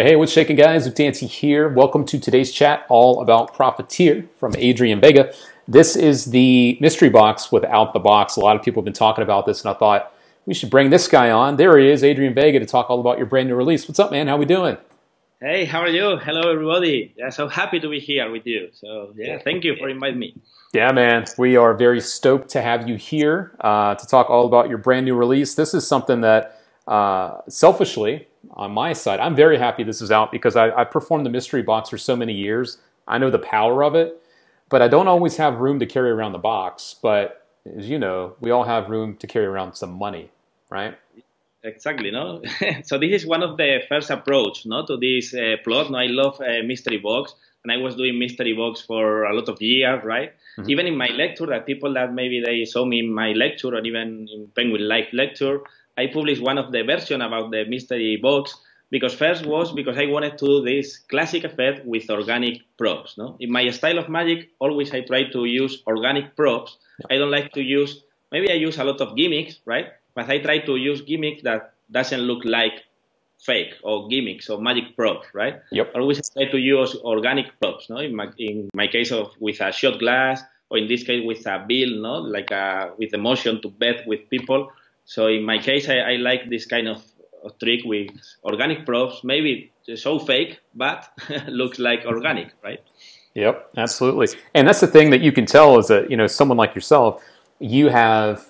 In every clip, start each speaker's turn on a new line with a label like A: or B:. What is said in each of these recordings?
A: Hey, what's shaking, guys? It's Dancy here. Welcome to today's chat all about Profiteer from Adrian Vega. This is the mystery box without the box. A lot of people have been talking about this, and I thought we should bring this guy on. There he is, Adrian Vega, to talk all about your brand new release. What's up, man? How we doing?
B: Hey, how are you? Hello, everybody. Yeah, so happy to be here with you. So, yeah, thank you for inviting me.
A: Yeah, man. We are very stoked to have you here to talk all about your brand new release. This is something that, selfishly, on my side, I'm very happy this is out because I've performed the mystery box for so many years. I know the power of it, but I don't always have room to carry around the box. But as you know, we all have room to carry around some money, right?
B: Exactly, no? So this is one of the first approach, no, to this plot. No, I love mystery box, and I was doing mystery box for a lot of years, right? Mm-hmm. Even in my lecture, that people that maybe they saw me in my lecture or even in Penguin Live lecture, I published one of the version about the mystery box because first was because I wanted to do this classic effect with organic props. No, in my style of magic, always I try to use organic props. Yep. I don't like to use. Maybe I use a lot of gimmicks, right? But I try to use gimmicks that doesn't look like fake or gimmicks or magic props, right?
A: Yep.
B: Always try to use organic props. No, in my case of with a shot glass, or in this case with a bill, no, like with the motion to bet with people. So in my case, I like this kind of trick with organic props. Maybe so fake, but looks like organic, right?
A: Yep, absolutely. And that's the thing that you can tell is that, you know, someone like yourself, you have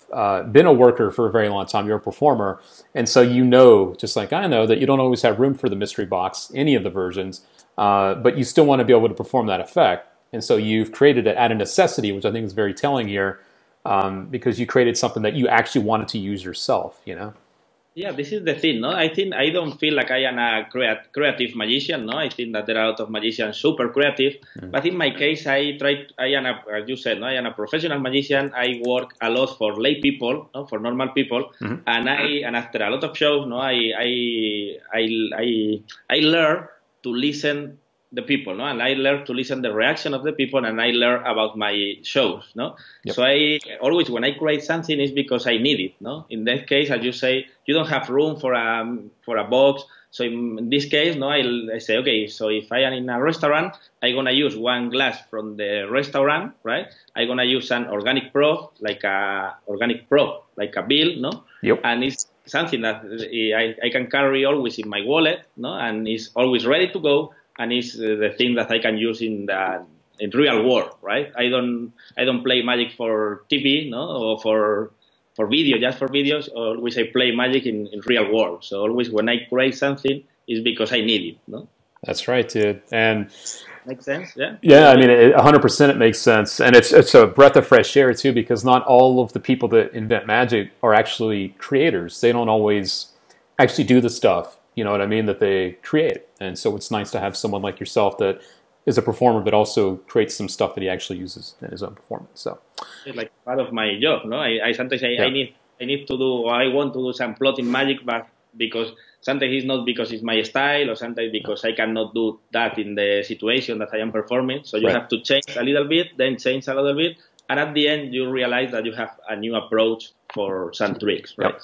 A: been a worker for a very long time. You're a performer. And so you know, just like I know, that you don't always have room for the mystery box, any of the versions, but you still want to be able to perform that effect. And so you've created it out of necessity, which I think is very telling here. Because you created something that you actually wanted to use yourself, you know?
B: Yeah, this is the thing, no? I think I don't feel like I am a creative magician, no? I think that there are a lot of magicians super creative, but in my case, I am, as you said, no? I am a professional magician. I work a lot for lay people, no? For normal people, and after a lot of shows, no, I learn to listen the people, no, and I learn to listen the reaction of the people, and I learn about my shows, no. Yep. So I always, when I create something, is because I need it, no. In that case, as you say, you don't have room for a box. So in this case, no, I say, okay, so if I am in a restaurant, I'm gonna use one glass from the restaurant, right? I'm gonna use an organic prop, like a bill, no.
A: Yep.
B: And it's something that I can carry always in my wallet, no, and it's always ready to go. And it's the thing that I can use in real world, right? I don't play magic for TV, no, or for video, just for videos. Always I play magic in real world. So always when I create something, it's because I need it, no?
A: That's right, dude. And
B: makes sense, yeah.
A: Yeah, I mean, 100% it makes sense, and it's a breath of fresh air too, because not all of the people that invent magic are actually creators. They don't always actually do the stuff, you know what I mean, that they create. And so it's nice to have someone like yourself that is a performer, but also creates some stuff that he actually uses in his own performance. So
B: it's like part of my job, no? I sometimes say I need to do, or I want to do some plot in magic, but because sometimes it's not because it's my style, or sometimes because I cannot do that in the situation that I am performing. So you have to change a little bit, then change a little bit, and at the end you realize that you have a new approach for some tricks, right?
A: Yep.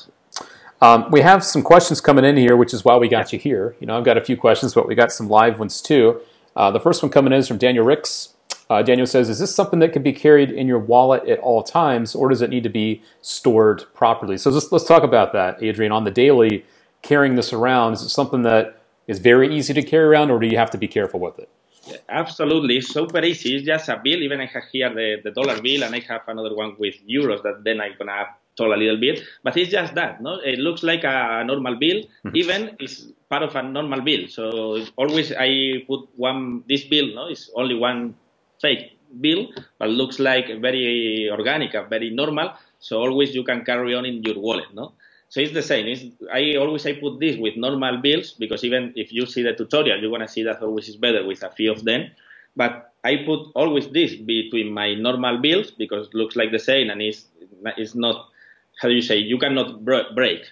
A: We have some questions coming in here, which is why we got you here. You know, I've got a few questions, but we got some live ones too. The first one coming in is from Daniel Ricks. Daniel says, is this something that can be carried in your wallet at all times, or does it need to be stored properly? So let's talk about that, Adrian. On the daily, carrying this around, is it something that is very easy to carry around, or do you have to be careful with it?
B: Yeah, absolutely. It's super easy. It's just a bill. Even I have here the dollar bill, and I have another one with euros that then I'm going to told a little bit, but it's just that, no? It looks like a normal bill, even it's part of a normal bill. So always I put this bill, no? It's only one fake bill, but looks like very organic, very normal. So always you can carry on in your wallet, no? So it's the same. I put this with normal bills, because even if you see the tutorial, you're gonna see that always is better with a few of them. But I put always this between my normal bills because it looks like the same, and it's not, how do you say, you cannot break, right?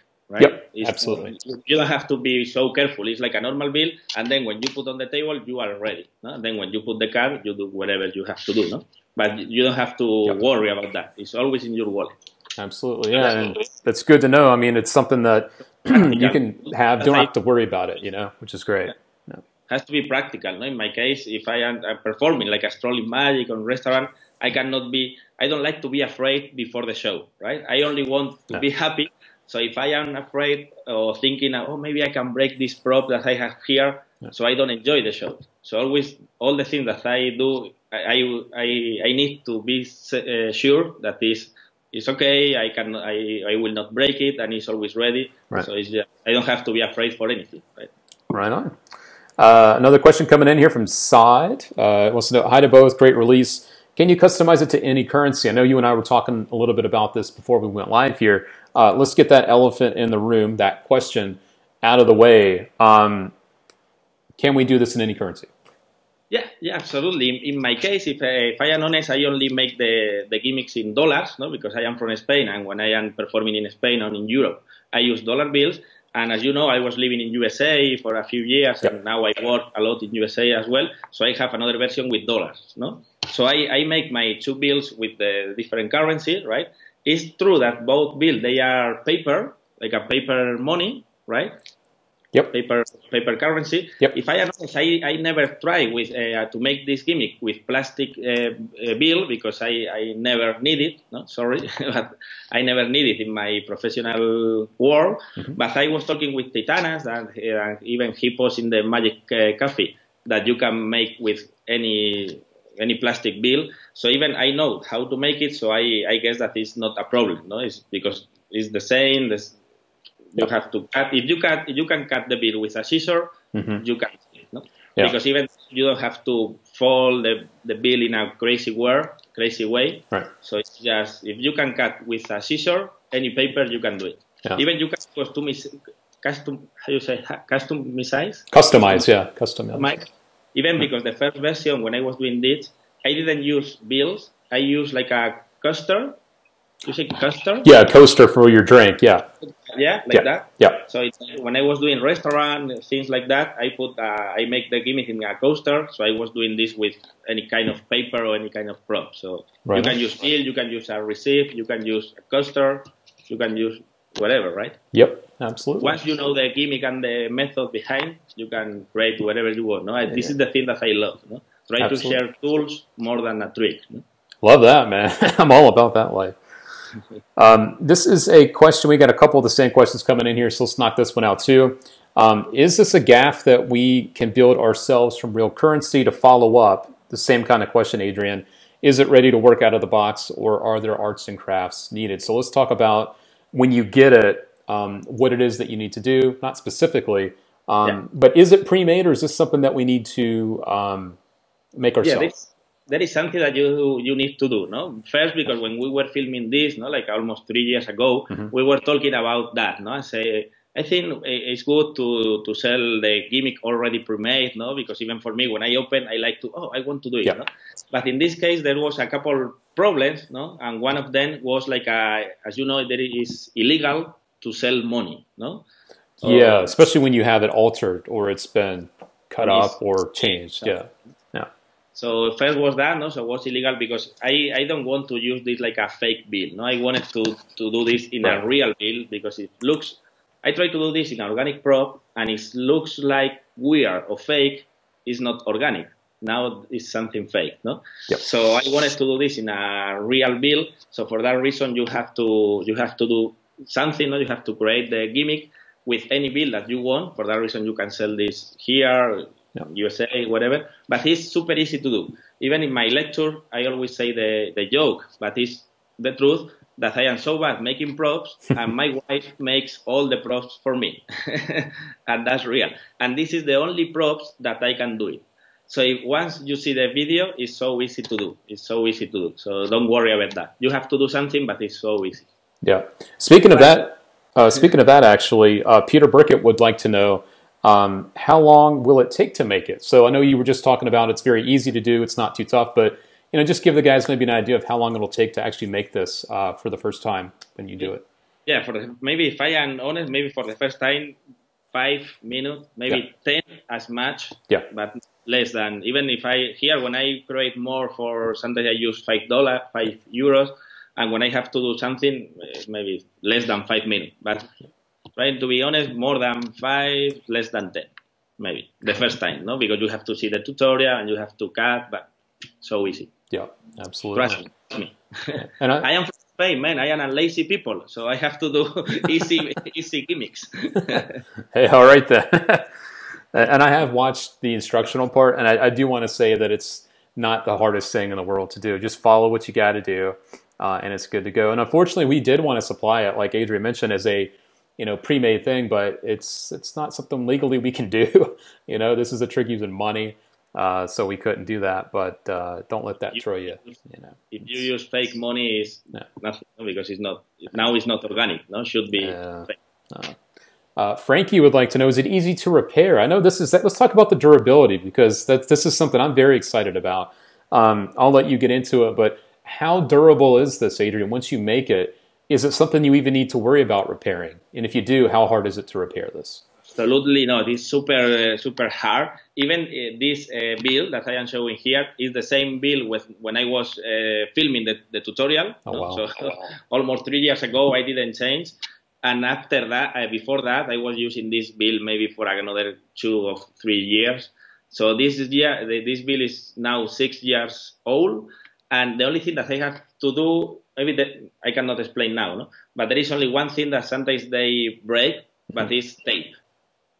A: Yep, absolutely.
B: You don't have to be so careful. It's like a normal bill, and then when you put on the table, you are ready. No? And then when you put the card, you do whatever you have to do. No? But you don't have to worry about that. It's always in your wallet.
A: Absolutely, yeah, and that's good to know. I mean, it's something that you can have, don't have to worry about it, you know, which is great.
B: has to be practical. No? In my case, if I am performing like a strolling magic on restaurant, I don't like to be afraid before the show, right? I only want to be happy. So if I am afraid or thinking, oh, maybe I can break this prop that I have here, so I don't enjoy the show. So always, all the things that I do, I need to be sure that it's okay. I will not break it, and it's always ready.
A: Right.
B: So I don't have to be afraid for anything. Right.
A: Right on. Another question coming in here from Saad. Wants to know, hi to both, great release. Can you customize it to any currency? I know you and I were talking a little bit about this before we went live here. Let's get that elephant in the room, that question out of the way. Can we do this in any currency?
B: Yeah, absolutely. In my case, if I am honest, I only make the gimmicks in dollars, no, because I am from Spain, and when I am performing in Spain or in Europe, I use dollar bills. And as you know, I was living in USA for a few years, and now I work a lot in USA as well. So I have another version with dollars, no? So I make my two bills with the different currency, right? It's true that both bills, they are paper, like a paper money, right?
A: Yep.
B: Paper currency.
A: Yep.
B: If I am honest, I never try with to make this gimmick with plastic bill because I never need it. No, sorry, but I never need it in my professional world. Mm-hmm. But I was talking with Titanas and even he posts in the Magic Cafe that you can make with any plastic bill. So even I know how to make it. So I guess that is not a problem. No, it's because it's the same. You have to cut. If you can cut the bill with a scissor, mm-hmm. you can. No? Yeah. Because even you don't have to fold the bill in a crazy way. Right. So it's just if you can cut with a scissor, any paper you can do it. Yeah. Even you can customize. Even because the first version when I was doing this, I didn't use bills. I used like a coaster. You say coaster?
A: Yeah, a coaster for your drink. Yeah.
B: Yeah, like that.
A: Yeah.
B: So when I was doing restaurant things like that, I make the gimmick in a coaster. So I was doing this with any kind of paper or any kind of prop. So you can use bill, you can use a receipt, you can use a coaster, you can use whatever, right?
A: Yep, absolutely.
B: Once you know the gimmick and the method behind, you can create whatever you want. No, this is the thing that I love. No, try to share tools more than a trick. No?
A: Love that, man. I'm all about that life. This is a question. We got a couple of the same questions coming in here, so let's knock this one out too. Is this a gaff that we can build ourselves from real currency? To follow up, the same kind of question, Adrian. Is it ready to work out of the box, or are there arts and crafts needed? So let's talk about when you get it, what it is that you need to do, not specifically, but is it pre-made, or is this something that we need to make ourselves?
B: That is something that you need to do, no? First, because when we were filming this, no, like almost 3 years ago, mm-hmm. we were talking about that, no? I think it's good to sell the gimmick already pre-made, no? Because even for me, when I open, I like to, I want to do it, no? But in this case, there was a couple problems, no? And one of them was like, as you know, there is illegal to sell money, no?
A: Yeah, especially when you have it altered or it's been cut up or changed, yeah.
B: So first was that, no? So it was illegal because I don't want to use this like a fake bill, no? I wanted to do this in a real bill because it looks. I try to do this in an organic prop, and it looks like weird or fake. It's not organic. Now it's something fake, no? Yep. So I wanted to do this in a real bill. So for that reason, you have to do something, no? You have to create the gimmick with any bill that you want. For that reason, you can sell this here. USA, whatever, but it's super easy to do. Even in my lecture, I always say the joke, but it's the truth that I am so bad making props, and my wife makes all the props for me, and that's real. And this is the only props that I can do it. So once you see the video, it's so easy to do. It's so easy to do. So don't worry about that. You have to do something, but it's so easy.
A: Yeah. Speaking of that, actually, Peter Burkett would like to know. How long will it take to make it? So I know you were just talking about it's very easy to do, it's not too tough, but just give the guys maybe an idea of how long it'll take to actually make this for the first time when you do it.
B: Yeah, maybe if I am honest, maybe for the first time, 5 minutes, maybe 10 as much, but less than. Even if when I create more for sometimes I use €5, and when I have to do something, maybe less than 5 minutes, but trying to be honest, more than 5, less than 10. maybe the first time, no, because you have to see the tutorial and you have to cut, but so easy.
A: Yeah, absolutely.
B: Trust me.
A: And
B: I am from Spain, man. I am a lazy people, so I have to do easy gimmicks.
A: Hey, all right then. And I have watched the instructional part, and I do want to say that it's not the hardest thing in the world to do. Just follow what you got to do, and it's good to go. And unfortunately, we did want to supply it, like Adrian mentioned, as a pre-made thing, but it's not something legally we can do. This is a trick using money, so we couldn't do that. But don't let that throw you.
B: If you use fake money, it's nothing, because it's not organic. No, should be fake.
A: Frankie would like to know, is it easy to repair? I know let's talk about the durability, because this is something I'm very excited about. I'll let you get into it, but how durable is this, Adrian? Once you make it, is it something you even need to worry about repairing? And if you do, how hard is it to repair this?
B: Absolutely not. It's super hard. Even this build that I am showing here is the same build when I was filming the tutorial.
A: Wow.
B: So almost 3 years ago, I didn't change. And after that, before that, I was using this build maybe for another 2 or 3 years. So this build is now 6 years old. And the only thing that I have to do, I cannot explain now, no? But there is only one thing that sometimes they break, but it's tape.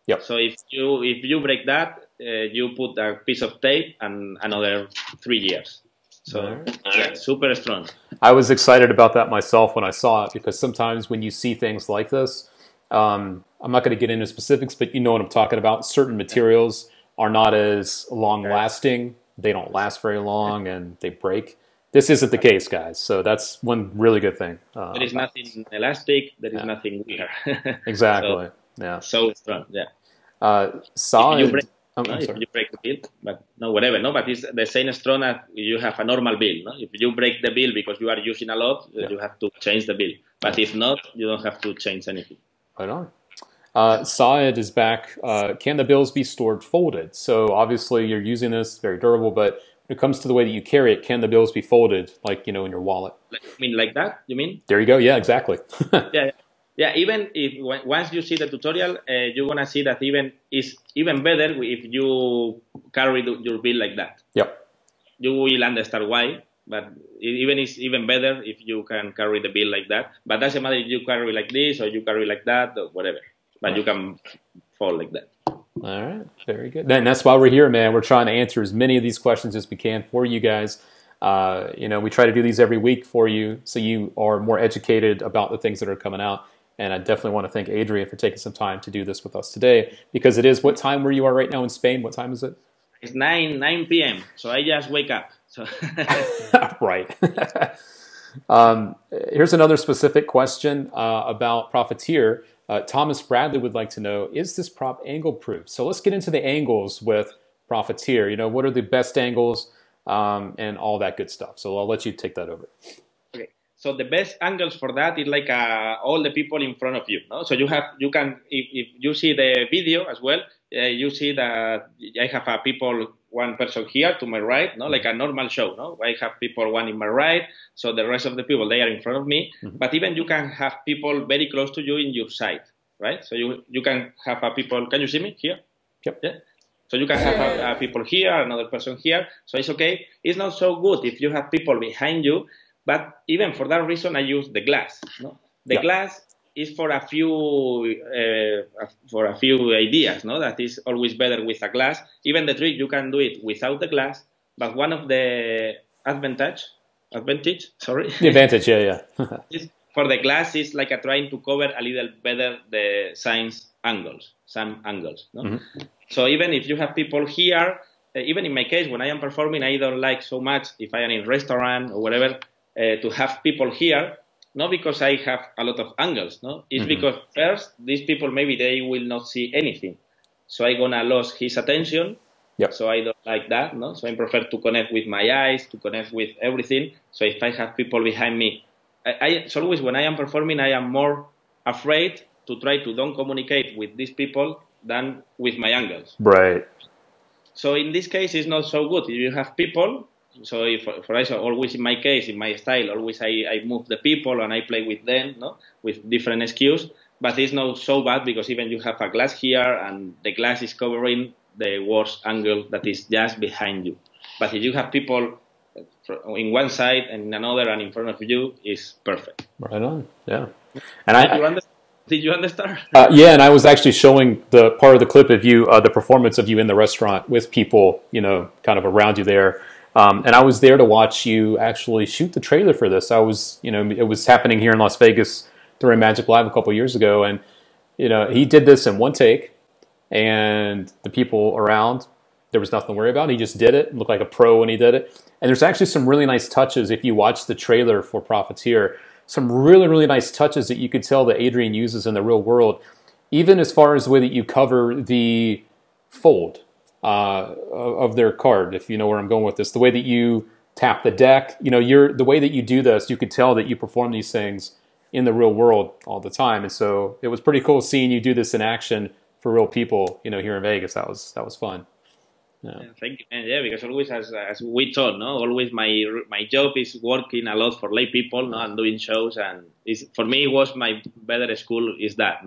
A: Yep.
B: So if you break that, you put a piece of tape and another 3 years. So yeah, super strong.
A: I was excited about that myself when I saw it, because sometimes when you see things like this, I'm not going to get into specifics, but you know what I'm talking about. Certain materials are not as long lasting. They don't last very long, and they break. This isn't the case, guys. So that's one really good thing.
B: There is nothing elastic. There is nothing weird.
A: Exactly.
B: So strong. Yeah.
A: Solid.
B: If you break the build, but no, whatever, no, but it's the same strong as you have a normal build, no? If you break the build because you are using a lot, you have to change the build. But if not, you don't have to change anything.
A: Right on. Saad is back. Can the bills be stored folded? So obviously you're using this, very durable, but when it comes to the way that you carry it, can the bills be folded, like, in your wallet?
B: Like that, you mean?
A: There you go. Yeah, exactly.
B: Yeah, even if once you see the tutorial, you're gonna see that it's even better if you carry your bill like that.
A: Yep.
B: You will understand why, but it's even better if you can carry the bill like that. But doesn't matter if you carry like this or you carry like that or whatever. But you can fold like that.
A: All right, very good. And that's why we're here, man. We're trying to answer as many of these questions as we can for you guys. We try to do these every week for you, so you are more educated about the things that are coming out. And I definitely want to thank Adrian for taking some time to do this with us today, because it is, what time where you are right now in Spain? What time is it?
B: It's 9 p.m. So I just wake up. So
A: Right. Here's another specific question about Profiteer. Thomas Bradley would like to know, is this prop angle proof? So let's get into the angles with Profiteer. What are the best angles and all that good stuff. So I'll let you take that over.
B: So the best angles for that is like all the people in front of you. No? So you can, if you see the video as well, you see that I have one person here to my right, no, like a normal show. No, I have people one in my right, so the rest of the people, they are in front of me. Mm-hmm. But even you can have people very close to you in your side, right? So you can have people. Can you see me here?
A: Yep.
B: Yeah. So you can have people here, another person here. So it's okay. It's not so good if you have people behind you. But even for that reason, I use the glass. No? The glass is for a few ideas. No, that is always better with a glass. Even the trick, you can do it without the glass. But one of the advantage,
A: yeah.
B: is for the glass is like trying to cover a little better the some angles. No? Mm-hmm. So even if you have people here, even in my case, when I am performing, I don't like so much if I am in a restaurant or whatever. To have people here, not because I have a lot of angles, no? It's because first, these people, maybe they will not see anything. So I'm going to lose his attention.
A: Yep.
B: So I don't like that, no? So I prefer to connect with my eyes, to connect with everything. So if I have people behind me, so always when I am performing, I am more afraid to try to don't communicate with these people than with my angles.
A: Right.
B: So in this case, it's not so good. If you have people, so if, for example, always in my case, in my style, always I move the people and I play with them, no, with different SKUs. but it's not so bad because even you have a glass here and the glass is covering the worst angle that is just behind you. But if you have people in one side and in another and in front of you, is perfect.
A: Right on. Yeah. And
B: did you understand?
A: Yeah, and I was actually showing the part of the clip of you, the performance of you in the restaurant with people, kind of around you there. And I was there to watch you actually shoot the trailer for this. It was happening here in Las Vegas during Magic Live a couple years ago, and he did this in one take, and the people around, there was nothing to worry about. He just did it, looked like a pro when he did it. And there's actually some really nice touches if you watch the trailer for Profiteer. Some really, really nice touches that you could tell that Adrian uses in the real world, even as far as the way that you cover the fold of their card, if you know where I'm going with this. The way that you tap the deck, the way that you do this, you could tell that you perform these things in the real world all the time. And so it was pretty cool seeing you do this in action for real people, here in Vegas. That was fun.
B: Yeah. Thank you. And yeah, because always, as we thought, always my job is working a lot for lay people, and doing shows, and for me, it was my better school is that,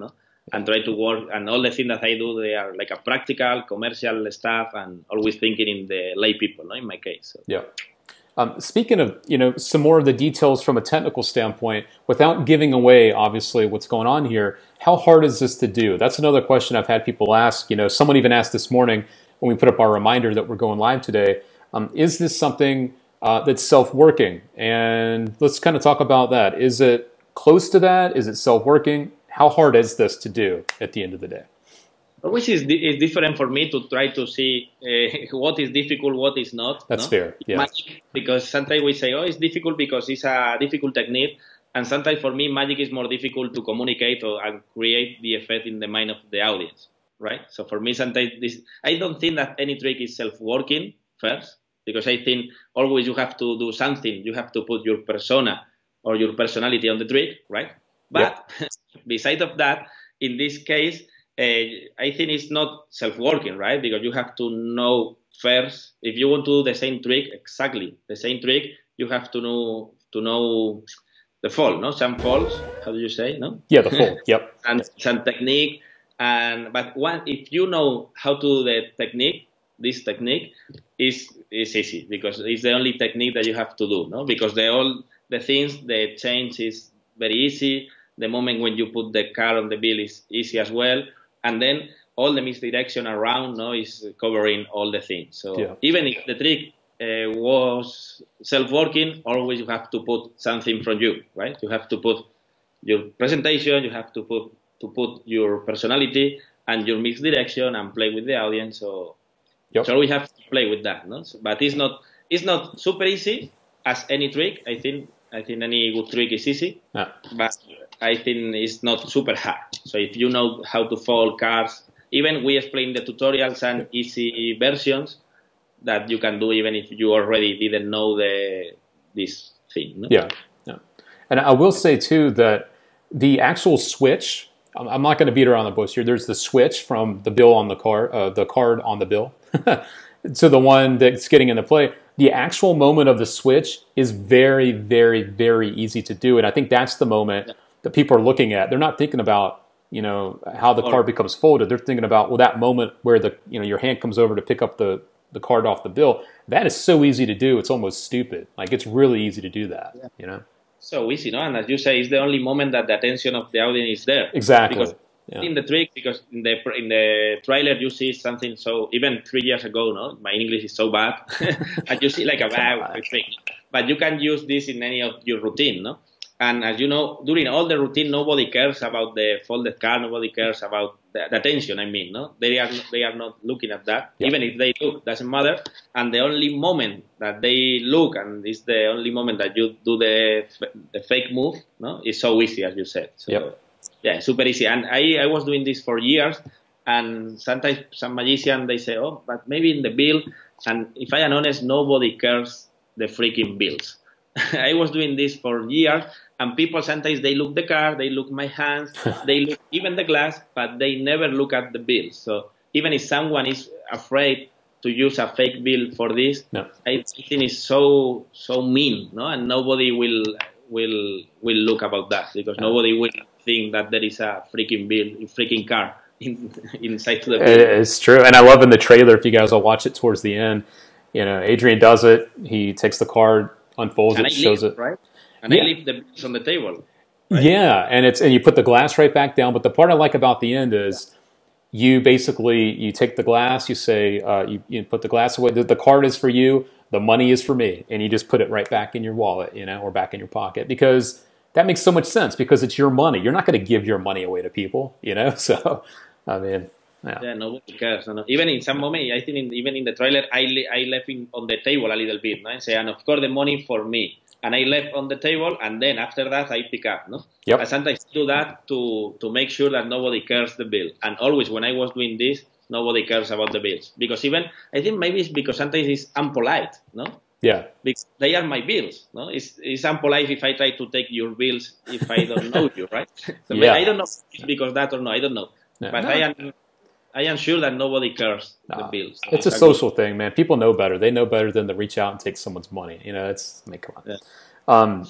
B: and try to work, and all the things that I do, they are like a practical, commercial stuff, and always thinking in the lay people, in my case. So.
A: Yeah. Speaking of, some more of the details from a technical standpoint, without giving away, obviously, what's going on here, how hard is this to do? That's another question I've had people ask. Someone even asked this morning, when we put up our reminder that we're going live today, is this something that's self-working? And let's kind of talk about that. Is it close to that? Is it self-working? How hard is this to do at the end of the day?
B: Which is different for me to try to see what is difficult, what is not.
A: That's fair, yeah.
B: Magic, because sometimes we say, it's difficult because it's a difficult technique. And sometimes for me, magic is more difficult to communicate and create the effect in the mind of the audience. Right. So for me, sometimes I don't think that any trick is self-working first, because I think always you have to do something. You have to put your persona or your personality on the trick, right? But besides of that, in this case, I think it's not self-working, right? Because you have to know first, if you want to do the same trick, exactly the same trick, you have to know the fold, no? Some folds, how do you say, no?
A: Yeah, the fold, yep.
B: And some technique. But if you know how to do the technique, this technique is easy, because it's the only technique that you have to do, no? Because the things, the change is very easy. The moment when you put the card on the bill is easy as well, and then all the misdirection around, is covering all the things. So even if the trick was self-working, always you have to put something from you, right? You have to put your presentation, you have to put your personality and your mixed direction and play with the audience. So we have to play with that, no? But it's not super easy as any trick. I think any good trick is easy, but I think it's not super hard. So if you know how to fold cards, even we explain the tutorials and easy versions that you can do, even if you already didn't know this thing. No?
A: Yeah. And I will say too that the actual switch, I'm not going to beat around the bush here. There's the switch from the bill on the card on the bill, to the one that's getting into play. The actual moment of the switch is very, very, very easy to do, and I think that's the moment that people are looking at. They're not thinking about how the card becomes folded. They're thinking about that moment where your hand comes over to pick up the card off the bill. That is so easy to do. It's almost stupid. Like, it's really easy to do that.
B: So easy, no? And as you say, it's the only moment that the attention of the audience is there.
A: Exactly.
B: Because in the trick, because in the trailer you see something. So even 3 years ago, no, my English is so bad, and you see like a bad trick. But you can use this in any of your routine, no? And as you know, during all the routine, nobody cares about the folded card. Nobody cares about the attention. I mean, no, they are not looking at that. Yeah. Even if they look, doesn't matter. And the only moment that they look, and it's the only moment that you do the fake move, no, is so easy, as you said. So, yeah, super easy. And I was doing this for years. And sometimes some magician, they say, but maybe in the bill. And if I am honest, nobody cares the freaking bills. I was doing this for years, and people sometimes they look the card, they look my hands, they look even the glass, but they never look at the bill. So even if someone is afraid to use a fake bill for this, I think it's so mean, no? And nobody will will look about that, because nobody will think that there is a freaking car inside to the bill.
A: It's true, and I love in the trailer, if you guys will watch it towards the end, Adrian does it. He takes the card, unfolds it, shows it.
B: Right? And I leave the bills on the table. Right?
A: Yeah, and you put the glass right back down. But the part I like about the end is you take the glass, you say, you put the glass away. The card is for you, the money is for me, and you just put it right back in your wallet, or back in your pocket, because that makes so much sense, because it's your money. You're not going to give your money away to people, So, I mean,
B: yeah, nobody cares. No. Even in some moment, I think even in the trailer, I left on the table a little bit, no? And say, and of course the money for me. And I left on the table, and then after that I pick up. No,
A: yep.
B: I sometimes do that to make sure that nobody cares the bill. And always when I was doing this, nobody cares about the bills, because even I think maybe it's because sometimes it's impolite, no?
A: Yeah.
B: Because they are my bills, no? It's impolite if I try to take your bills if I don't know you, right? So
A: yeah.
B: I don't know if it's because that or no, I don't know. Yeah. But I am sure that nobody cares the bills. So
A: it's a social thing, man. People know better. They know better than to reach out and take someone's money. Come on.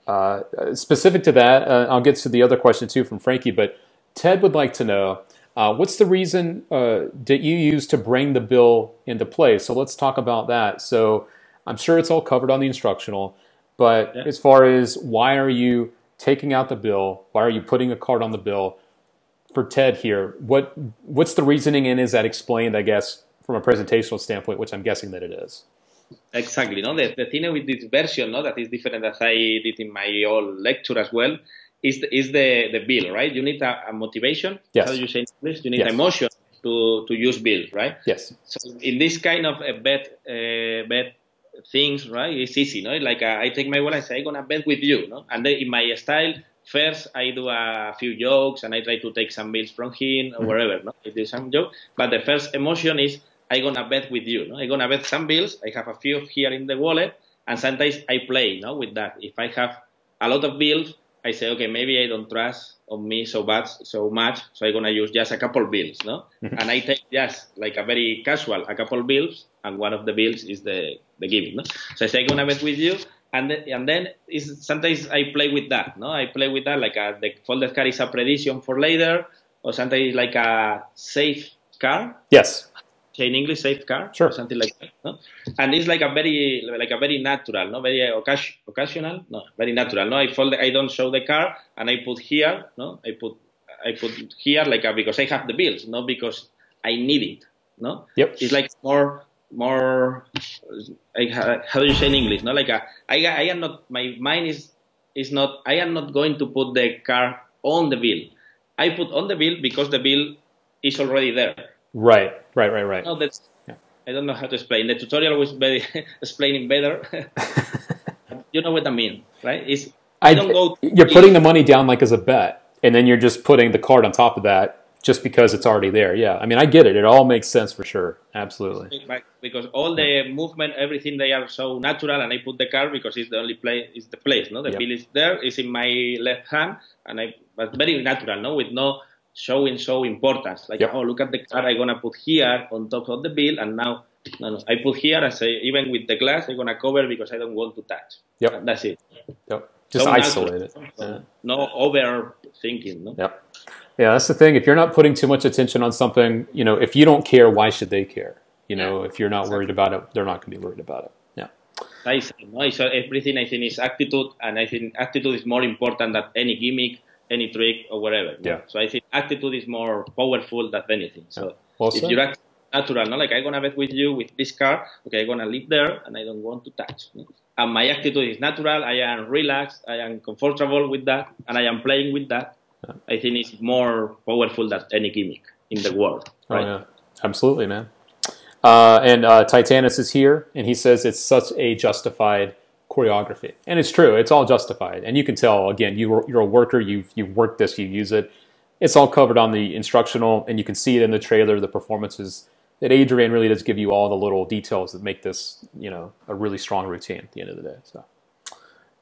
A: Yeah. Specific to that, I'll get to the other question too from Frankie, but Ted would like to know, what's the reason that you use to bring the bill into play? So let's talk about that. So I'm sure it's all covered on the instructional, but as far as why are you taking out the bill? Why are you putting a card on the bill? For Ted here, what's the reasoning, and is that explained, I guess, from a presentational standpoint, which I'm guessing that it is?
B: Exactly. No, the thing with this version, no, that is different as I did in my old lecture as well, is the bill, right? You need a motivation.
A: Yes.
B: How do you say in English? You need emotion to use bill, right?
A: Yes.
B: So in this kind of bet things, right, it's easy, no? Like I take my wallet and say, I'm gonna bet with you, no? And then in my style, first, I do a few jokes and I try to take some bills from him or wherever. No, I do some joke. But the first emotion is I'm gonna bet with you. No, I'm gonna bet some bills. I have a few here in the wallet, and sometimes I play, no, with that. If I have a lot of bills, I say, okay, maybe I don't trust on me so much, so I'm gonna use just a couple bills, no, and I take just like a very casual a couple bills, and one of the bills is the giving. No, so I say I'm gonna bet with you. And then sometimes I play with that, no? I play with that like the folded card is a prediction for later, or sometimes like a safe card.
A: Yes.
B: Say in English, safe card.
A: Sure.
B: Or something like that. No? And it's like a very natural, no, very occasional, no, very natural. No, I don't show the card, and I put here, no, I put here like because I have the bills, not because I need it, no.
A: Yep.
B: It's like more. How do you say in English? No, like I am not. My mind is not. I am not going to put the card on the bill. I put on the bill because the bill is already there.
A: Right.
B: No, I don't know how to explain. The tutorial was very explaining better. You know what I mean, right? You're
A: putting the money down like as a bet, and then you're just putting the card on top of that. Just because it's already there, yeah. I mean, I get it. It all makes sense for sure. Absolutely.
B: Because all the movement, everything, they are so natural, and I put the card because it's the only place. It's the place, no. The bill is there. It's in my left hand, but very natural, no, with no showing importance. Like, oh, look at the card I'm gonna put here on top of the bill, and now, no, I put here. I say even with the glass, I'm gonna cover because I don't want to touch.
A: Yep.
B: And that's it.
A: Yep. Just so isolate it.
B: No overthinking, no.
A: Yep. Yeah, that's the thing. If you're not putting too much attention on something, if you don't care, why should they care? If you're not worried about it, they're not going to be worried about it. Yeah.
B: So everything I think is attitude, and I think attitude is more important than any gimmick, any trick, or whatever.
A: Yeah.
B: So I think attitude is more powerful than anything. So
A: well
B: if you're natural, no, like I'm gonna bet with you with this card, okay, I'm gonna leave there, and I don't want to touch. No? And my attitude is natural. I am relaxed. I am comfortable with that, and I am playing with that. I think it's more powerful than any gimmick in the world. Right?
A: Oh, yeah. Absolutely, man. And Titanus is here, and he says it's such a justified choreography. And it's true. It's all justified. And you can tell, again, you're a worker. You've worked this. You use it. It's all covered on the instructional, and you can see it in the trailer, the performances, that Adrian really does give you all the little details that make this, a really strong routine at the end of the day. So,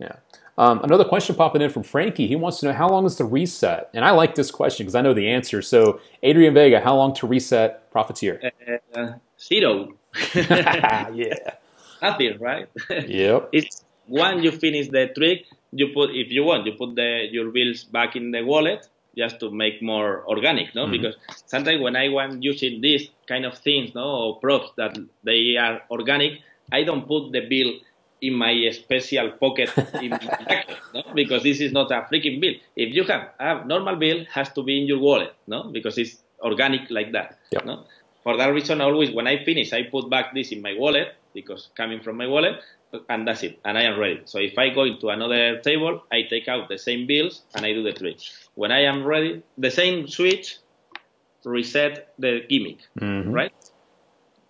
A: yeah. Another question popping in from Frankie. He wants to know, how long is the reset? And I like this question because I know the answer. So, Adrian Vega, how long to reset Profiteer?
B: 0.
A: Yeah.
B: Nothing, right?
A: Yep.
B: It's once you finish the trick, you put, if you want, you put your bills back in the wallet just to make more organic, no? Because sometimes when I want using these kind of things, no, or props that they are organic, I don't put the bill in my special pocket in my jacket, no? Because this is not a freaking bill. If you have a normal bill, has to be in your wallet, no? Because it's organic like that,
A: Yep.
B: no? For that reason, always when I finish, I put back this in my wallet because coming from my wallet, and that's it, and I am ready. So if I go into another table, I take out the same bills and I do the trade. When I am ready, the same switch reset the gimmick, right?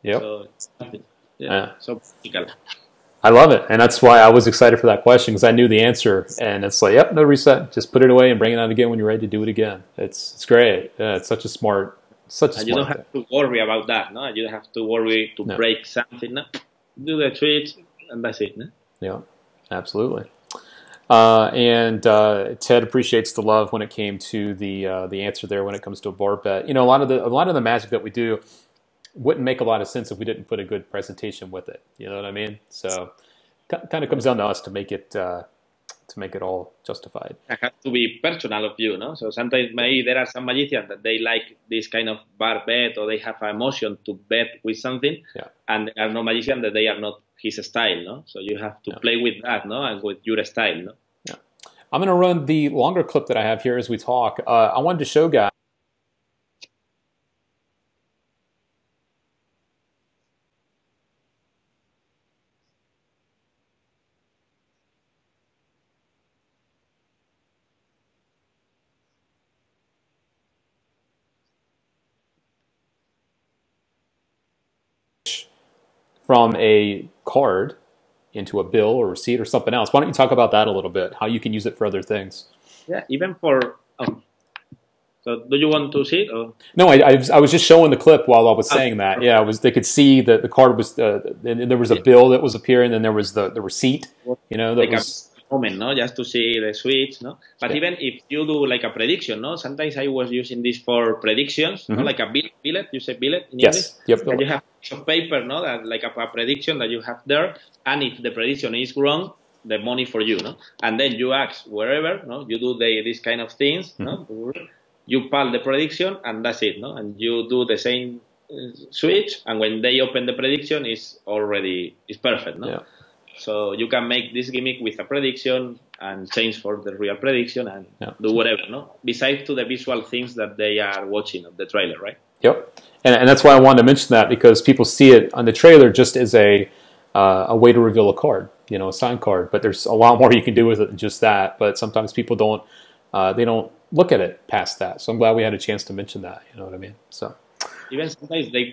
A: Yep.
B: So yeah. So practical.
A: I love it, and that's why I was excited for that question because I knew the answer. And it's like, yep, no reset. Just put it away and bring it out again when you're ready to do it again. It's great. Yeah, it's such a smart
B: You don't have to worry about that, no? You don't have to worry to break something. No? Do the switch, and that's it. No?
A: Yeah, absolutely. And Ted appreciates the love when it came to the answer there when it comes to a bar bet. You know, a lot of the magic that we do wouldn't make a lot of sense if we didn't put a good presentation with it. You know what I mean? So, kind of comes down to us to make it all justified.
B: It has to be personal of you, no? So sometimes maybe there are some magicians that they like this kind of bar bet or they have an emotion to bet with something, and there are no magicians that they are not his style, no? So you have to play with that, no, and with your style, no?
A: Yeah. I'm going to run the longer clip that I have here as we talk. I wanted to show guys. From a card into a bill or receipt or something else. Why don't you talk about that a little bit? How you can use it for other things?
B: Yeah, even for. So, do you want to see it? Or?
A: No, I was just showing the clip while I was saying that. Yeah, they could see that the card was. And there was a bill that was appearing, and there was the receipt. You know, that was.
B: Moment, no, just to see the switch, no. But even if you do like a prediction, no, sometimes I was using this for predictions, no, like a billet. You say billet in English.
A: Yep.
B: And you have a piece of paper, no, that like a prediction that you have there, and if the prediction is wrong, the money for you, no. And then you ask wherever, no, you do this kind of things, no. You pal the prediction, and that's it, no. And you do the same switch, and when they open the prediction, it's perfect, no. Yeah. So you can make this gimmick with a prediction and change for the real prediction and do whatever, no? Besides to the visual things that they are watching of the trailer, right?
A: Yep. And that's why I wanted to mention that because people see it on the trailer just as a way to reveal a card, you know, a signed card. But there's a lot more you can do with it than just that. But sometimes people don't look at it past that. So I'm glad we had a chance to mention that. You know what I mean? So.
B: Even sometimes they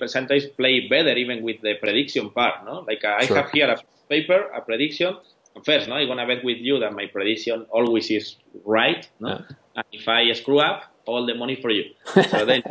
B: play better even with the prediction part, no? Like I have here a paper, a prediction. First, no, I'm gonna bet with you that my prediction always is right, no? Yeah. And if I screw up, all the money for you. So then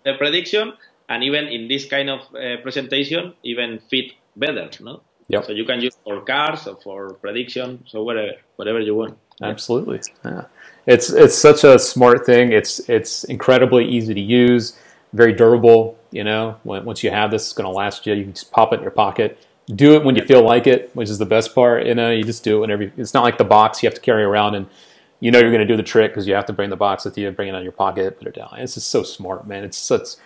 B: the prediction, and even in this kind of presentation, even fit better, no? Yep. So you can use for cards or for prediction, so whatever you want.
A: Absolutely. Yeah. It's such a smart thing. It's incredibly easy to use. Very durable, you know. Once you have this, it's going to last you. You can just pop it in your pocket. Do it when you feel like it, which is the best part. You know, you just do it whenever. It's not like the box you have to carry around, and you know you're going to do the trick because you have to bring the box with you, bring it out of your pocket, put it down. It's just so smart, man. It's such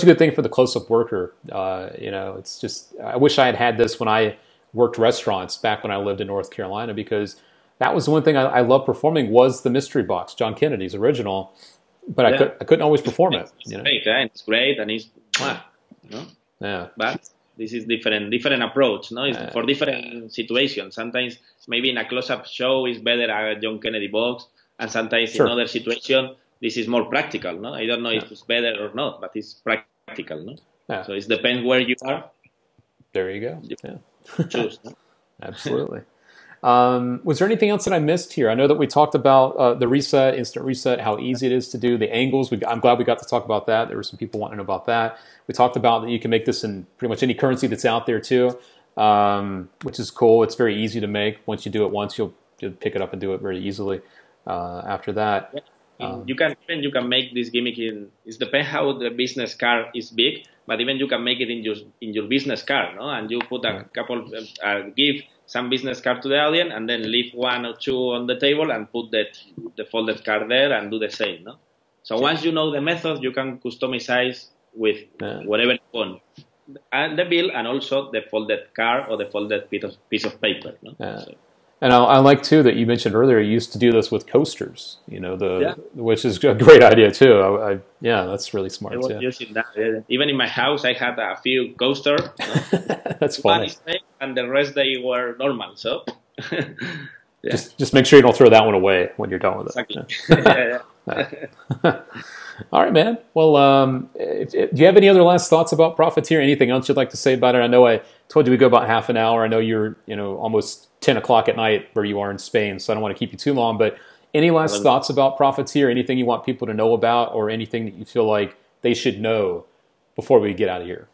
A: a good thing for the close-up worker. You know, it's just. I wish I had this when I worked restaurants back when I lived in North Carolina because that was the one thing I loved performing was the mystery box, John Kennedy's original. But I couldn't always perform it. You know?
B: It's great, and it's you know?
A: Yeah.
B: But this is different approach, no? It's for different situations. Sometimes maybe in a close-up show is better a John Kennedy box, and sometimes in other situation this is more practical, no? I don't know if it's better or not, but it's practical, no? Yeah. So it depends where you are.
A: There you go.
B: You choose. No?
A: Absolutely. Was there anything else that I missed here? I know that we talked about the reset, instant reset, how easy it is to do, the angles. I'm glad we got to talk about that. There were some people wanting to know about that. We talked about that you can make this in pretty much any currency that's out there too, which is cool. It's very easy to make. Once you do it once, you'll pick it up and do it very easily after that.
B: You can make this gimmick it depends how the business card is big, but even you can make it in your business card, no? And you put a couple gift some business card to the audience, and then leave one or two on the table and put the folded card there and do the same. No? So once you know the method, you can customize with whatever you want. And the bill and also the folded card or the folded piece of paper. No? So.
A: And I like too that you mentioned earlier you used to do this with coasters, which is a great idea too. That's really smart.
B: I was using that. Even in my house, I had a few coasters.
A: That's funny.
B: And the rest they were normal. So
A: just make sure you don't throw that one away when you're done with it.
B: Exactly.
A: All right, man. Well, do you have any other last thoughts about Profiteer? Anything else you'd like to say about it? I know I told you we go about half an hour. I know you're, almost 10 o'clock at night where you are in Spain, so I don't want to keep you too long. But any last thoughts about Profiteer? Anything you want people to know about, or anything that you feel like they should know before we get out of here?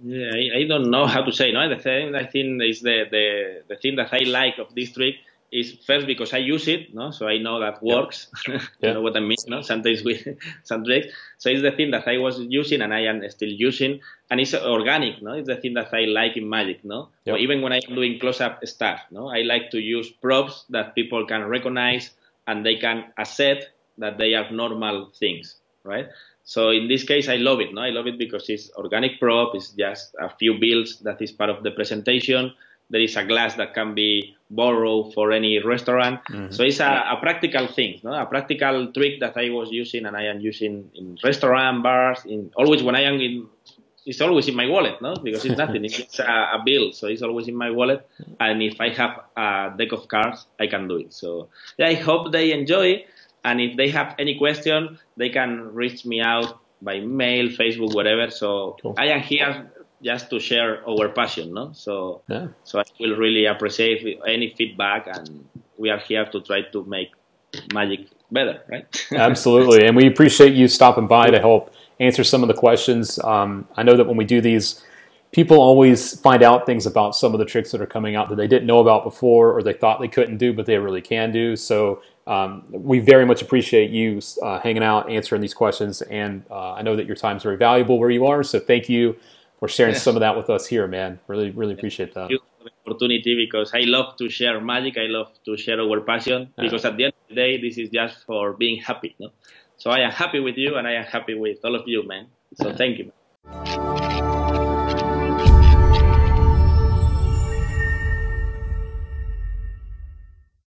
B: Yeah, I don't know how to say. No, the thing I think is the thing that I like of this trick is first because I use it, no, so I know that works. You know what I mean, no? Sometimes with some tricks. So it's the thing that I was using and I am still using, and it's organic, no. It's the thing that I like in magic, no. Yep. Or even when I'm doing close-up stuff, no, I like to use props that people can recognize and they can accept that they are normal things, right? So in this case, I love it, no. I love it because it's organic prop. It's just a few bills that is part of the presentation. There is a glass that can be borrowed for any restaurant. Mm-hmm. So it's a practical thing, no? A practical trick that I was using and I am using in restaurant, bars, always when I am in, it's always in my wallet, no? Because it's nothing, it's a bill, so it's always in my wallet. And if I have a deck of cards, I can do it. So yeah, I hope they enjoy it. And if they have any question, they can reach me out by mail, Facebook, whatever. So cool. I am here just to share our passion, no? So so I will really appreciate any feedback, and we are here to try to make magic better, right?
A: Absolutely, and we appreciate you stopping by to help answer some of the questions. I know that when we do these, people always find out things about some of the tricks that are coming out that they didn't know about before, or they thought they couldn't do, but they really can do. So we very much appreciate you hanging out, answering these questions, and I know that your time is very valuable where you are, so thank you for sharing some of that with us here, man. Really, really appreciate that.
B: Thank you for the opportunity, because I love to share magic. I love to share our passion, because at the end of the day, this is just for being happy. No? So I am happy with you, and I am happy with all of you, man. So thank you.